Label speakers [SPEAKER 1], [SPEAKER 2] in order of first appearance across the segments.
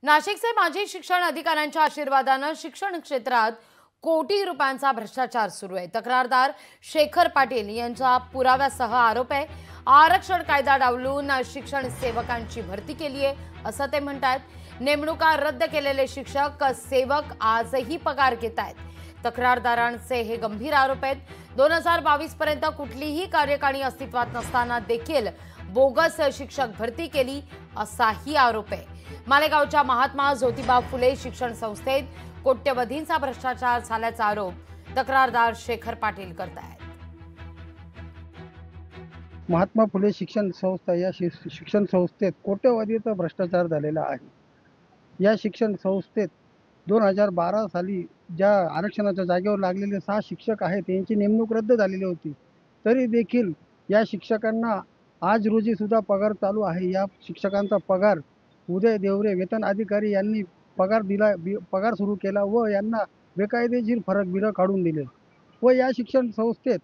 [SPEAKER 1] नाशिकचे माजी शिक्षण अधिकाऱ्यांच्या आशीर्वादानं शिक्षण क्षेत्रात कोटी रुपयांचा भ्रष्टाचार सुरू आहे। तक्रारदार शेखर पाटील यांचा पुराव्यासह आरोप आहे। आरक्षण कायदा डावलून शिक्षण सेवकांची भरती केली आहे असं ते म्हणतात। नेमणुका रद्द केलेले शिक्षक सेवक आजही पगार घेत आहेत। तक्रारदारांचे हे गंभीर आरोप आहेत। 2022 पर्यंत कुठलीही कार्यकारिणी अस्तित्वात नसताना देखील बोगस शिक्षक भरती केली असाही आरोप आहे। मालेगावच्या महात्मा ज्योतिबा फुले शिक्षण संस्थेत कोट्यवधींचा भ्रष्टाचार झाल्याचा आरोप तक्रारदार शेखर पाटील करतायत।
[SPEAKER 2] महात्मा फुले शिक्षण संस्था या शिक्षण संस्थेत कोट्यवधीचा भ्रष्टाचार झालेला आहे। या शिक्षण संस्थेत 2012 साली ज्या आरक्षणाच्या जागेवर लागलेले 6 शिक्षक आहेत त्यांची नेमणूक रद्द झालेली होती, तरी देखील या शिक्षकांना आज रोजी सुद्धा पगार चालू आहे। या शिक्षकांचा पगार उदय देवरे वेतन अधिकारी यांनी पगार सुरू केला व यांना बेकायदेशीर फरक बिलं काढून दिले व या शिक्षण संस्थेत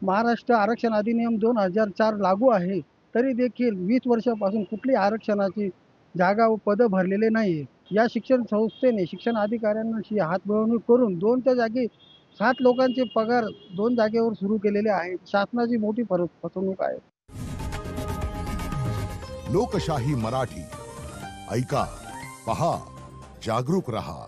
[SPEAKER 2] महाराष्ट्र आरक्षण अधिनियम 2004 लागू आहे, तरी देखील 20 वर्षापासून कुठली आरक्षणाची जागा व पद भरलेले नाही। या शिक्षण संस्थेने शिक्षण अधिकाऱ्यांशी हातमिळवणी करून 2च्या जागी 7 लोकांचे पगार 2 जागेवर सुरू केलेले आहेत। शासनाची मोठी फसवणूक आहे।
[SPEAKER 3] लोकशाही मराठी ऐका, पहा, जागरूक रहा।